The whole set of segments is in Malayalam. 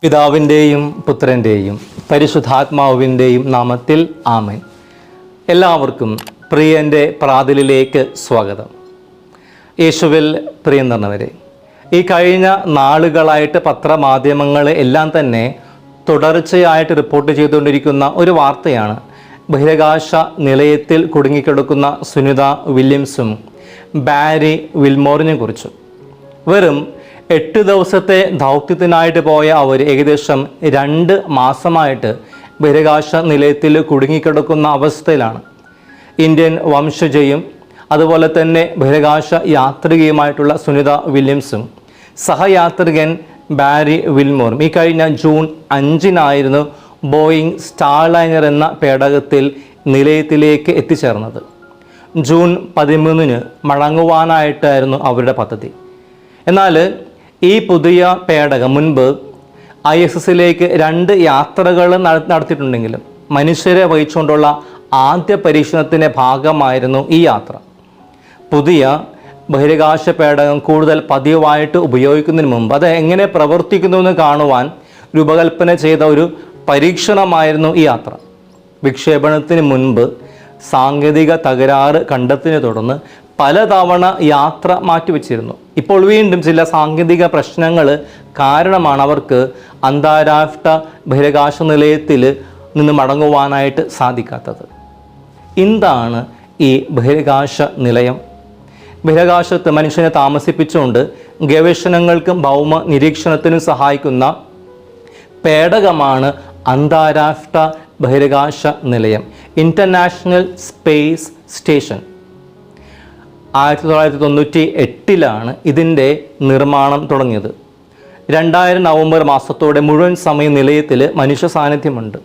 പിതാവിൻ്റെയും പുത്രൻ്റെയും പരിശുദ്ധാത്മാവിൻ്റെയും നാമത്തിൽ ആമേൻ. എല്ലാവർക്കും പ്രിയൻ്റെ പ്രാതിലിലേക്ക് സ്വാഗതം. യേശുവിൽ പ്രിയം നിറഞ്ഞവരെ, ഈ കഴിഞ്ഞ നാളുകളായിട്ട് പത്രമാധ്യമങ്ങൾ എല്ലാം തന്നെ തുടർച്ചയായിട്ട് റിപ്പോർട്ട് ചെയ്തുകൊണ്ടിരിക്കുന്ന ഒരു വാർത്തയാണ് ബഹിരാകാശ നിലയത്തിൽ കുടുങ്ങിക്കിടക്കുന്ന സുനിത വില്യംസും ബാരി വിൽമോറിനെ കുറിച്ച്. വെറും 8 ദിവസത്തെ ദൗത്യത്തിനായിട്ട് പോയ അവർ ഏകദേശം 2 മാസമായിട്ട് ബഹിരാകാശ നിലയത്തിൽ കുടുങ്ങിക്കിടക്കുന്ന അവസ്ഥയിലാണ്. ഇന്ത്യൻ വംശജയും അതുപോലെ തന്നെ ബഹിരാകാശ യാത്രികയുമായിട്ടുള്ള സുനിത വില്യംസും സഹയാത്രികൻ ബാരി വിൽമോറും ഈ കഴിഞ്ഞ ജൂൺ 5 ബോയിങ് സ്റ്റാർലൈനർ എന്ന പേടകത്തിൽ നിലയത്തിലേക്ക് എത്തിച്ചേർന്നത്. ജൂൺ 13 മടങ്ങുവാനായിട്ടായിരുന്നു അവരുടെ പദ്ധതി. എന്നാൽ ഈ പുതിയ പേടകം മുൻപ് ISSലേക്ക് 2 യാത്രകൾ നടത്തിയിട്ടുണ്ടെങ്കിലും മനുഷ്യരെ വഹിച്ചുകൊണ്ടുള്ള ആദ്യ പരീക്ഷണത്തിൻ്റെ ഭാഗമായിരുന്നു ഈ യാത്ര. പുതിയ ബഹിരാകാശ പേടകം കൂടുതൽ പതിവായിട്ട് ഉപയോഗിക്കുന്നതിന് മുമ്പ് അത് എങ്ങനെ പ്രവർത്തിക്കുന്നുവെന്ന് കാണുവാൻ രൂപകൽപ്പന ചെയ്ത ഒരു പരീക്ഷണമായിരുന്നു ഈ യാത്ര. വിക്ഷേപണത്തിന് മുൻപ് സാങ്കേതിക തകരാറ് കണ്ടെത്തിയതിനെ തുടർന്ന് പലതവണ യാത്ര മാറ്റിവെച്ചിരുന്നു. ഇപ്പോൾ വീണ്ടും ചില സാങ്കേതിക പ്രശ്നങ്ങൾ കാരണമാണ് അവർക്ക് അന്താരാഷ്ട്ര ബഹിരാകാശ നിലയത്തിൽ നിന്ന് മടങ്ങുവാനായിട്ട് സാധിക്കാത്തത്. എന്താണ് ഈ ബഹിരാകാശ നിലയം? ബഹിരാകാശത്ത് മനുഷ്യനെ താമസിപ്പിച്ചുകൊണ്ട് ഗവേഷണങ്ങൾക്കും ഭൗമ നിരീക്ഷണത്തിനും സഹായിക്കുന്ന പേടകമാണ് അന്താരാഷ്ട്ര ബഹിരാകാശ നിലയം, ഇൻ്റർനാഷണൽ സ്പേസ് സ്റ്റേഷൻ. 1998 ഇതിൻ്റെ നിർമ്മാണം തുടങ്ങിയത്. 2000 നവംബർ മാസത്തോടെ മുഴുവൻ സമയ നിലയത്തിൽ മനുഷ്യ സാന്നിധ്യമുണ്ട്.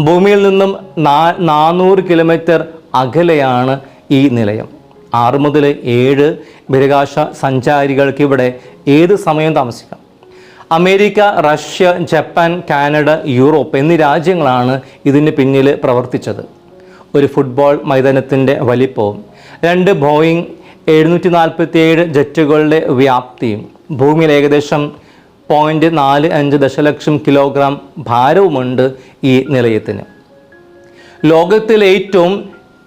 ഭൂമിയിൽ നിന്നും 400 കിലോമീറ്റർ അകലെയാണ് ഈ നിലയം. 6 മുതൽ 7 ബഹിരാകാശ സഞ്ചാരികൾക്ക് ഇവിടെ ഏത് സമയം താമസിക്കാം. America, Russia, Japan, Canada, Europe എന്നീ രാജ്യങ്ങളാണ് ഇതിന് പിന്നിൽ പ്രവർത്തിച്ചത്. ഒരു ഫുട്ബോൾ മൈതാനത്തിൻ്റെ വലിപ്പവും 2 ബോയിങ് 747 ജെറ്റുകളുടെ വ്യാപ്തിയും ഭൂമിയിൽ ഏകദേശം 0.45 ദശലക്ഷം കിലോഗ്രാം ഭാരവുമുണ്ട് ഈ നിലയത്തിന്. ലോകത്തിലെ ഏറ്റവും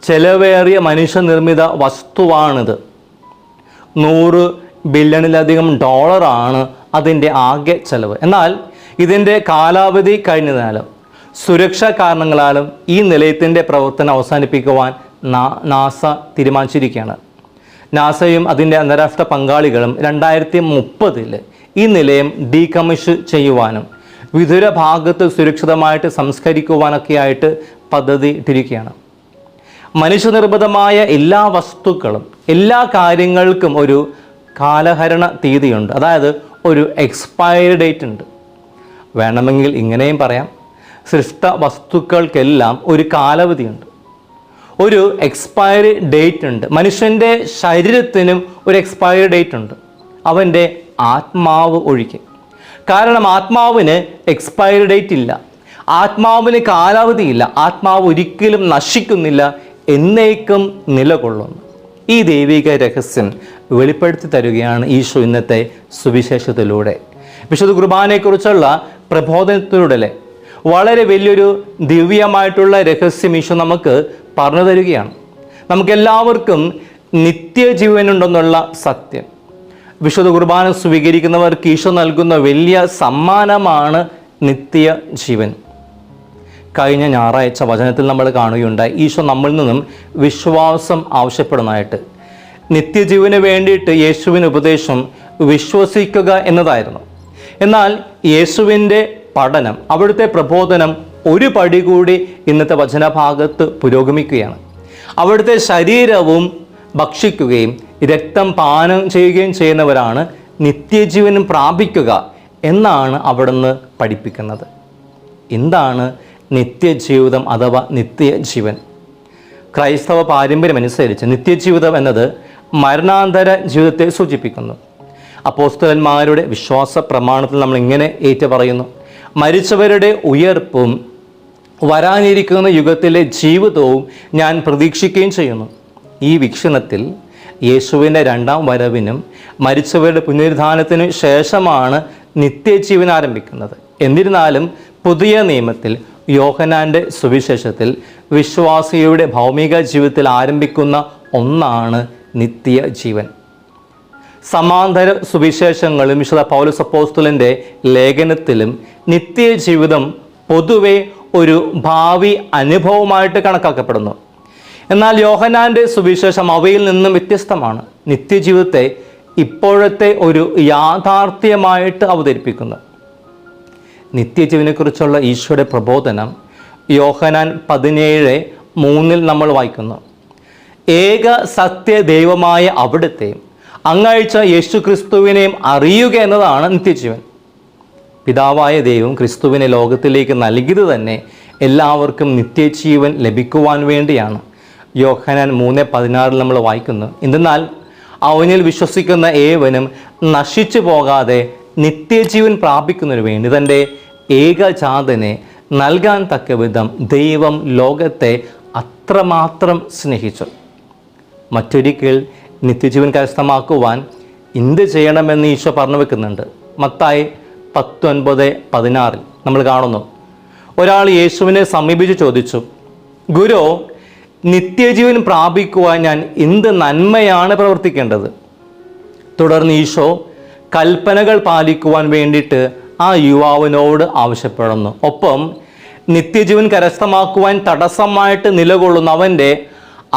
ചെലവേറിയ മനുഷ്യനിർമ്മിത വസ്തുവാണിത്. $100 ബില്യണിലധികം അതിൻ്റെ ആകെ ചെലവ്. എന്നാൽ ഇതിൻ്റെ കാലാവധി കഴിഞ്ഞതിനാലും സുരക്ഷാ കാരണങ്ങളാലും ഈ നിലയത്തിൻ്റെ പ്രവർത്തനം അവസാനിപ്പിക്കുവാൻ നാസ തീരുമാനിച്ചിരിക്കുകയാണ്. നാസയും അതിൻ്റെ അന്താരാഷ്ട്ര പങ്കാളികളും 2030 ഈ നിലയം ഡീകമ്മീഷൻ ചെയ്യുവാനും വിദൂര ഭാഗത്ത് സുരക്ഷിതമായിട്ട് സംസ്കരിക്കുവാനൊക്കെയായിട്ട് പദ്ധതി ഇട്ടിരിക്കുകയാണ്. മനുഷ്യനിർമ്മിതമായ എല്ലാ വസ്തുക്കളും, എല്ലാ കാര്യങ്ങൾക്കും ഒരു കാലഹരണ തീയതിയുണ്ട്, അതായത് ഒരു എക്സ്പയറി ഡേറ്റ് ഉണ്ട്. വേണമെങ്കിൽ ഇങ്ങനെയും പറയാം, സൃഷ്ട വസ്തുക്കൾക്കെല്ലാം ഒരു കാലാവധിയുണ്ട്, ഒരു എക്സ്പയറി ഡേറ്റ് ഉണ്ട്. മനുഷ്യൻ്റെ ശരീരത്തിനും ഒരു എക്സ്പയറി ഡേറ്റ് ഉണ്ട്, അവൻ്റെ ആത്മാവ് ഒഴികെ. കാരണം ആത്മാവിന് എക്സ്പയറി ഡേറ്റ് ഇല്ല, ആത്മാവിന് കാലാവധിയില്ല, ആത്മാവ് ഒരിക്കലും നശിക്കുന്നില്ല, എന്നേക്കും നിലകൊള്ളുന്നു. ഈ ദൈവിക രഹസ്യം വെളിപ്പെടുത്തി തരികയാണ് ഈശോ ഇന്നത്തെ സുവിശേഷത്തിലൂടെ. വിശുദ്ധ കുർബാനയെക്കുറിച്ചുള്ള പ്രബോധനത്തിലൂടെ വളരെ വലിയൊരു ദിവ്യമായിട്ടുള്ള രഹസ്യം ഈശോ നമുക്ക് പറഞ്ഞു തരികയാണ്. നമുക്കെല്ലാവർക്കും നിത്യജീവനുണ്ടെന്നുള്ള സത്യം വിശുദ്ധ കുർബാന സ്വീകരിക്കുന്നവർക്ക് ഈശോ നൽകുന്ന വലിയ സമ്മാനമാണ് നിത്യജീവൻ. കഴിഞ്ഞ ഞായറാഴ്ച വചനത്തിൽ നമ്മൾ കാണുകയുണ്ടായി, ഈശോ നമ്മളിൽ നിന്നും വിശ്വാസം ആവശ്യപ്പെടുന്നതായിട്ട്. നിത്യജീവന് വേണ്ടിയിട്ട് യേശുവിൻ്റെ ഉപദേശം വിശ്വസിക്കുക എന്നതായിരുന്നു. എന്നാൽ യേശുവിൻ്റെ പഠനം, അവിടുത്തെ പ്രബോധനം ഒരു പടി കൂടി ഇന്നത്തെ വചനഭാഗത്ത് പുരോഗമിക്കുകയാണ്. അവിടുത്തെ ശരീരവും ഭക്ഷിക്കുകയും രക്തം പാനം ചെയ്യുകയും ചെയ്യുന്നവരാണ് നിത്യജീവനും പ്രാപിക്കുക എന്നാണ് അവിടുന്ന് പഠിപ്പിക്കുന്നത്. എന്താണ് നിത്യജീവിതം അഥവാ നിത്യജീവൻ? ക്രൈസ്തവ പാരമ്പര്യമനുസരിച്ച് നിത്യജീവിതം എന്നത് മരണാന്തര ജീവിതത്തെ സൂചിപ്പിക്കുന്നു. അപ്പോസ്തലന്മാരുടെ വിശ്വാസ പ്രമാണത്തിൽ നമ്മൾ ഇങ്ങനെ ഏറ്റുപറയുന്നു: മരിച്ചവരുടെ ഉയർപ്പും വരാനിരിക്കുന്ന യുഗത്തിലെ ജീവിതവും ഞാൻ പ്രതീക്ഷിക്കുകയും ചെയ്യുന്നു. ഈ വീക്ഷണത്തിൽ യേശുവിൻ്റെ 2ാം വരവിനും മരിച്ചവരുടെ പുനരുദ്ധാനത്തിനും ശേഷമാണ് നിത്യജീവൻ ആരംഭിക്കുന്നത്. എന്നിരുന്നാലും പുതിയ നിയമത്തിൽ യോഹന്നാൻ്റെ സുവിശേഷത്തിൽ വിശ്വാസിയുടെ ഭൗമിക ജീവിതത്തിൽ ആരംഭിക്കുന്ന ഒന്നാണ് നിത്യജീവൻ. സമാന്തര സുവിശേഷങ്ങളും വിശുദ്ധ പൗലോസ് അപ്പോസ്തലൻ്റെ ലേഖനത്തിലും നിത്യജീവിതം പൊതുവെ ഒരു ഭാവി അനുഭവമായിട്ട് കണക്കാക്കപ്പെടുന്നു. എന്നാൽ യോഹന്നാൻ്റെ സുവിശേഷം അവയിൽ നിന്നും വ്യത്യസ്തമാണ്. നിത്യജീവിതത്തെ ഇപ്പോഴത്തെ ഒരു യാഥാർത്ഥ്യമായിട്ട് അവതരിപ്പിക്കുന്നു. നിത്യജീവനെക്കുറിച്ചുള്ള ഈശോയുടെ പ്രബോധനം യോഹന്നാൻ 17:3 നമ്മൾ വായിക്കുന്നു. ഏക സത്യ ദൈവമായ അവിടുത്തെ അങ്ങയച്ച യേശു ക്രിസ്തുവിനെയും അറിയുക എന്നതാണ് നിത്യജീവൻ. പിതാവായ ദൈവം ക്രിസ്തുവിനെ ലോകത്തിലേക്ക് നൽകിയത് തന്നെ എല്ലാവർക്കും നിത്യജീവൻ ലഭിക്കുവാൻ വേണ്ടിയാണ്. യോഹന്നാൻ 3:16 നമ്മൾ വായിക്കുന്നു. എന്തെന്നാൽ അവനിൽ വിശ്വസിക്കുന്ന ഏവനും നശിച്ചു പോകാതെ നിത്യജീവൻ പ്രാപിക്കുന്നതിന് വേണ്ടി തൻ്റെ ഏകജാതനെ നൽകാൻ തക്ക വിധം ദൈവം ലോകത്തെ അത്രമാത്രം സ്നേഹിച്ചു. മറ്റൊരിക്കൽ നിത്യജീവൻ കരസ്ഥമാക്കുവാൻ എന്ത് ചെയ്യണമെന്ന് ഈശോ പറഞ്ഞു വെക്കുന്നുണ്ട്. മത്തായി 19:16 നമ്മൾ കാണുന്നു. ഒരാൾ യേശുവിനെ സമീപിച്ച് ചോദിച്ചു, ഗുരു, നിത്യജീവൻ പ്രാപിക്കുവാൻ ഞാൻ എന്ത് നന്മയാണ് പ്രവർത്തിക്കേണ്ടത്? തുടർന്ന് ഈശോ കൽപ്പനകൾ പാലിക്കുവാൻ വേണ്ടിയിട്ട് ആ യുവാവിനോട് ആവശ്യപ്പെടുന്നു. ഒപ്പം നിത്യജീവൻ കരസ്ഥമാക്കുവാൻ തടസ്സമായിട്ട് നിലകൊള്ളുന്ന അവൻ്റെ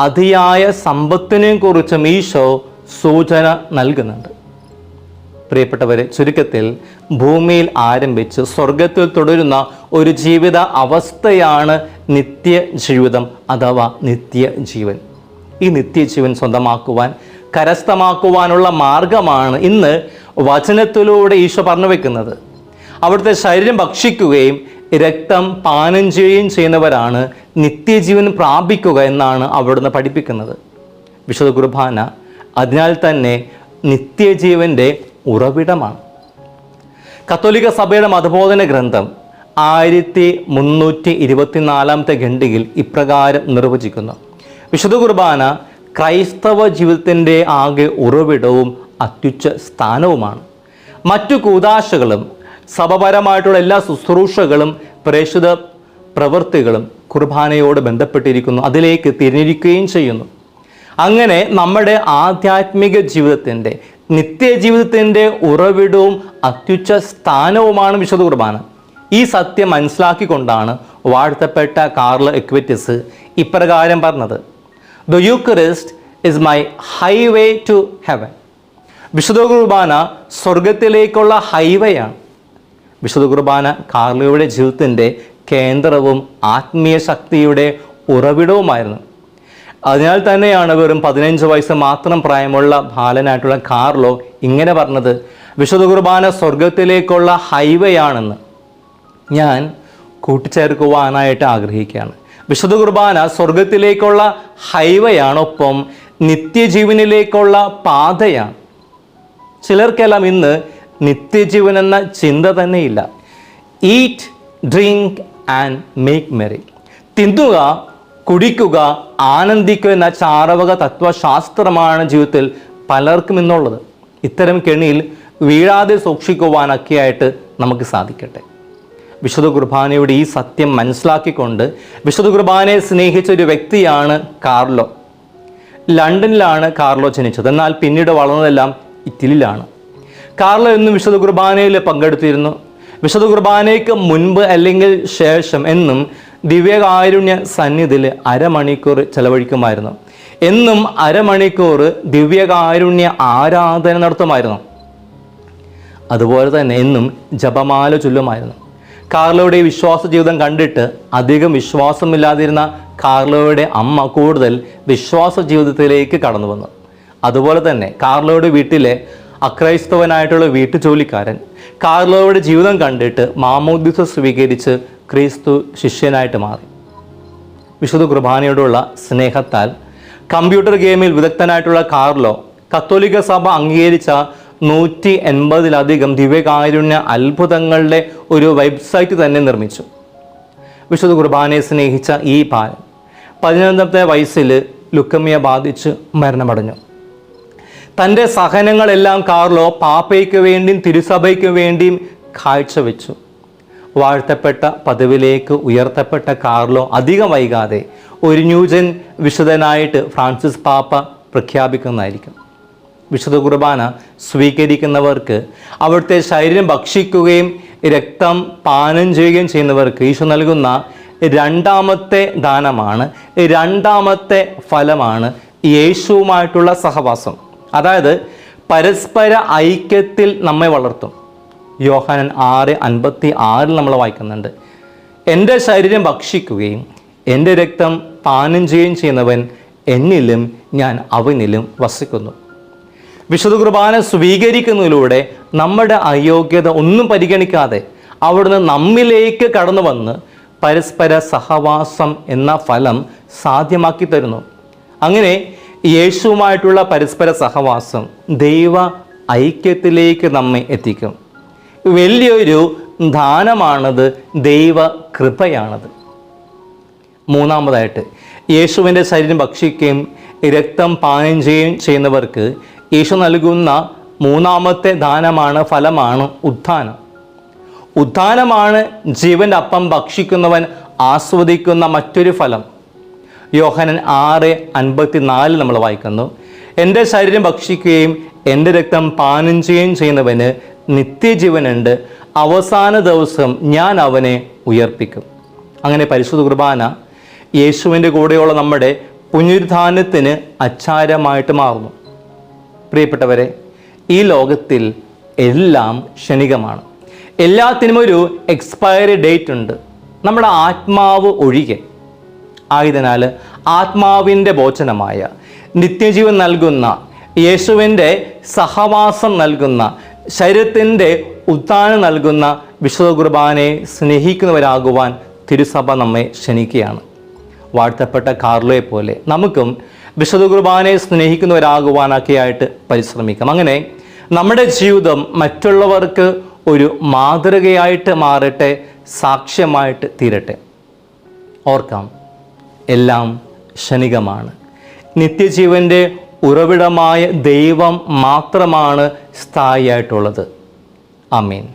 അതിയായ സമ്പത്തിനെയും കുറിച്ചും ഈശോ സൂചന നൽകുന്നുണ്ട്. പ്രിയപ്പെട്ടവരെ, ചുരുക്കത്തിൽ ഭൂമിയിൽ ആരംഭിച്ച് സ്വർഗത്തിൽ തുടരുന്ന ഒരു ജീവിത അവസ്ഥയാണ് നിത്യജീവിതം അഥവാ നിത്യജീവൻ. ഈ നിത്യജീവൻ സ്വന്തമാക്കുവാൻ, കരസ്ഥമാക്കുവാനുള്ള മാർഗമാണ് ഇന്ന് വചനത്തിലൂടെ ഈശോ പറഞ്ഞു വെക്കുന്നത്. അവിടുത്തെ ശരീരം ഭക്ഷിക്കുകയും രക്തം പാനം ചെയ്യുകയും ചെയ്യുന്നവരാണ് നിത്യജീവൻ പ്രാപിക്കുക എന്നാണ് അവിടുന്ന് പഠിപ്പിക്കുന്നത്. വിശുദ്ധ കുർബാന അതിനാൽ തന്നെ നിത്യജീവൻ്റെ ഉറവിടമാണ്. കത്തോലിക്ക സഭയുടെ മതബോധന ഗ്രന്ഥം 1324 ഖണ്ഡികയിൽ ഇപ്രകാരം നിർവചിക്കുന്നു: വിശുദ്ധ കുർബാന ക്രൈസ്തവ ജീവിതത്തിൻ്റെ ആകെ ഉറവിടവും അത്യുച്ച സ്ഥാനവുമാണ്. മറ്റു കൂദാശകളും സഭപരമായിട്ടുള്ള എല്ലാ ശുശ്രൂഷകളും പ്രേക്ഷിത പ്രവൃത്തികളും കുർബാനയോട് ബന്ധപ്പെട്ടിരിക്കുന്നു, അതിലേക്ക് തിരിഞ്ഞിരിക്കുകയും ചെയ്യുന്നു. അങ്ങനെ നമ്മുടെ ആധ്യാത്മിക ജീവിതത്തിൻ്റെ, നിത്യജീവിതത്തിൻ്റെ ഉറവിടവും അത്യുച്ച സ്ഥാനവുമാണ് വിശുദ്ധ കുർബാന. ഈ സത്യം മനസ്സിലാക്കിക്കൊണ്ടാണ് വാഴ്ത്തപ്പെട്ട കാർലോ എക്വിറ്റിസ് ഇപ്രകാരം പറഞ്ഞത്: the Eucharist is my highway to heaven. വിശുദ്ധ കുർബാന സ്വർഗത്തിലേക്കുള്ള ഹൈവേയാണ്. വിശുദ്ധ കുർബാന കാർലോയുടെ ജീവിതത്തിൻ്റെ കേന്ദ്രവും ആത്മീയ ശക്തിയുടെ ഉറവിടവുമായിരുന്നു. അതിനാൽ തന്നെയാണ് വെറും 15 വയസ്സ് മാത്രം പ്രായമുള്ള ബാലനായിട്ടുള്ള കാർലോ ഇങ്ങനെ പറഞ്ഞത്: വിശുദ്ധ കുർബാന സ്വർഗത്തിലേക്കുള്ള ഹൈവേ ആണെന്ന് ഞാൻ കൂട്ടിച്ചേർക്കുവാനായിട്ട് ആഗ്രഹിക്കുകയാണ്. വിശുദ്ധ കുർബാന സ്വർഗത്തിലേക്കുള്ള ഹൈവേ ആണ്, ഒപ്പം നിത്യജീവനിലേക്കുള്ള പാതയാണ്. ചിലർക്കെല്ലാം ഇന്ന് നിത്യജീവൻ എന്ന ചിന്ത തന്നെയില്ല. Eat, drink and make merry. തിന്നുക, കുടിക്കുക, ആനന്ദിക്കുക എന്ന ചാർവക തത്വശാസ്ത്രമാണ് ജീവിതത്തിൽ പലർക്കും ഇന്നുള്ളത്. ഇത്തരം കെണിയിൽ വീഴാതെ സൂക്ഷിക്കുവാനൊക്കെയായിട്ട് നമുക്ക് സാധിക്കട്ടെ. വിശുദ്ധ കുർബാനയുടെ ഈ സത്യം മനസ്സിലാക്കിക്കൊണ്ട് വിശുദ്ധ കുർബാനയെ സ്നേഹിച്ച ഒരു വ്യക്തിയാണ് കാർലോ. ലണ്ടനിലാണ് കാർലോ ജനിച്ചത്, എന്നാൽ പിന്നീട് വളർന്നതെല്ലാം ഇറ്റലിയിലാണ്. കാർലോ എന്നും വിശുദ്ധ കുർബാനയിൽ പങ്കെടുത്തിരുന്നു. വിശുദ്ധ കുർബാനയ്ക്ക് മുൻപ് അല്ലെങ്കിൽ ശേഷം എന്നും ദിവ്യകാരുണ്യ സന്നിധിയിൽ അരമണിക്കൂർ ചെലവഴിക്കുമായിരുന്നു. എന്നും അരമണിക്കൂർ ദിവ്യകാരുണ്യ ആരാധന നടത്തുമായിരുന്നു. അതുപോലെ തന്നെ എന്നും ജപമാല ചൊല്ലുമായിരുന്നു. കാർലോയുടെ വിശ്വാസ ജീവിതം കണ്ടിട്ട് അധികം വിശ്വാസമില്ലാതിരുന്ന കാർലോയുടെ അമ്മ കൂടുതൽ വിശ്വാസ ജീവിതത്തിലേക്ക് കടന്നു വന്നു. അതുപോലെ തന്നെ കാർലോയുടെ വീട്ടിലെ അക്രൈസ്തവനായിട്ടുള്ള വീട്ടുജോലിക്കാരൻ കാർലോയുടെ ജീവിതം കണ്ടിട്ട് മാമോദിസ സ്വീകരിച്ച് ക്രിസ്തു ശിഷ്യനായിട്ട് മാറി. വിശുദ്ധ കുർബാനയോടുള്ള സ്നേഹത്താൽ കമ്പ്യൂട്ടർ ഗെയിമിൽ വിദഗ്ധനായിട്ടുള്ള കാർലോ കത്തോലിക്ക സഭ അംഗീകരിച്ച 180-ലധികം ദിവ്യകാരുണ്യ അത്ഭുതങ്ങളുടെ ഒരു വെബ്സൈറ്റ് തന്നെ നിർമ്മിച്ചു. വിശുദ്ധ കുർബാനയെ സ്നേഹിച്ച ഈ ബാലൻ 15ാമത്തെ വയസ്സിൽ ലുക്കമിയ ബാധിച്ച് മരണമടഞ്ഞു. തൻ്റെ സഹനങ്ങളെല്ലാം കാർലോ പാപ്പയ്ക്ക് വേണ്ടിയും തിരുസഭയ്ക്ക് വേണ്ടിയും കാഴ്ചവെച്ചു. വാഴ്ത്തപ്പെട്ട പദവിയിലേക്ക് ഉയർത്തപ്പെട്ട കാർലോ അധികം വൈകാതെ ഒരു ന്യൂജൻ വിശുദ്ധനായിട്ട് ഫ്രാൻസിസ് പാപ്പ പ്രഖ്യാപിക്കുന്നതായിരിക്കും. വിശുദ്ധ കുർബാന സ്വീകരിക്കുന്നവർക്ക് അവിടുത്തെ ശരീരം ഭക്ഷിക്കുകയും രക്തം പാനം ചെയ്യുകയും ചെയ്യുന്നവർക്ക് ഈശോ നൽകുന്ന രണ്ടാമത്തെ ദാനമാണ്, രണ്ടാമത്തെ ഫലമാണ് യേശുവുമായിട്ടുള്ള സഹവാസം. അതായത് പരസ്പര ഐക്യത്തിൽ നമ്മെ വളർത്തും. യോഹന്നാൻ 6:56 നമ്മൾ വായിക്കുന്നുണ്ട്, എൻ്റെ ശരീരം ഭക്ഷിക്കുകയും എൻ്റെ രക്തം പാനം ചെയ്യുകയും ചെയ്യുന്നവൻ എന്നിലും ഞാൻ അവനിലും വസിക്കുന്നു. വിശുദ്ധ കുർബാന സ്വീകരിക്കുന്നതിലൂടെ നമ്മുടെ അയോഗ്യത ഒന്നും പരിഗണിക്കാതെ അവിടുന്ന് നമ്മിലേക്ക് കടന്നു വന്ന് പരസ്പര സഹവാസം എന്ന ഫലം സാധ്യമാക്കി തരുന്നു. അങ്ങനെ യേശുവുമായിട്ടുള്ള പരസ്പര സഹവാസം ദൈവ ഐക്യത്തിലേക്ക് നമ്മെ എത്തിക്കും. വലിയൊരു ദാനമാണത്, ദൈവ കൃപയാണത്. മൂന്നാമതായിട്ട്, യേശുവിൻ്റെ ശരീരം ഭക്ഷിക്കുകയും രക്തം പാനം ചെയ്യുകയും ചെയ്യുന്നവർക്ക് യേശു നൽകുന്ന മൂന്നാമത്തെ ദാനമാണ്, ഫലമാണ് ഉത്ഥാനം. ഉത്ഥാനമാണ് ജീവൻ്റെ അപ്പം ഭക്ഷിക്കുന്നവൻ ആസ്വദിക്കുന്ന മറ്റൊരു ഫലം. യോഹന്നാൻ 6:54 നമ്മൾ വായിക്കുന്നു, എൻ്റെ ശരീരം ഭക്ഷിക്കുകയും എൻ്റെ രക്തം പാനം ചെയ്യുകയും ചെയ്യുന്നവന് നിത്യജീവനുണ്ട്, അവസാന ദിവസം ഞാൻ അവനെ ഉയർപ്പിക്കും. അങ്ങനെ പരിശുദ്ധ കുർബാന യേശുവിൻ്റെ കൂടെയുള്ള നമ്മുടെ പുനരുത്ഥാനത്തിന് അച്ചാരമായിട്ട് മാറുന്നു. പ്രിയപ്പെട്ടവരെ, ഈ ലോകത്തിൽ എല്ലാം ക്ഷണികമാണ്. എല്ലാത്തിനും ഒരു എക്സ്പയറി ഡേറ്റ് ഉണ്ട്, നമ്മുടെ ആത്മാവ് ഒഴികെ. ആയതിനാൽ ആത്മാവിൻ്റെ ഭോജനമായ നിത്യജീവൻ നൽകുന്ന, യേശുവിൻ്റെ സഹവാസം നൽകുന്ന, ശരീരത്തിൻ്റെ ഉത്ഥാനം നൽകുന്ന വിശുദ്ധ കുർബാനയെ സ്നേഹിക്കുന്നവരാകുവാൻ തിരുസഭ നമ്മെ ക്ഷണിക്കുകയാണ്. വാഴ്ത്തപ്പെട്ട കാർലോയെ പോലെ നമുക്കും വിശുദ്ധ കുർബാനയെ സ്നേഹിക്കുന്നവരാകുവാനൊക്കെയായിട്ട് പരിശ്രമിക്കാം. അങ്ങനെ നമ്മുടെ ജീവിതം മറ്റുള്ളവർക്ക് ഒരു മാതൃകയായിട്ട് മാറട്ടെ, സാക്ഷ്യമായിട്ട് തീരട്ടെ. ഓർക്കാം, എല്ലാം ക്ഷണികമാണ്. നിത്യജീവൻ്റെ ഉറവിടമായ ദൈവം മാത്രമാണ് സ്ഥായിയായിട്ടുള്ളത്. ആമേൻ.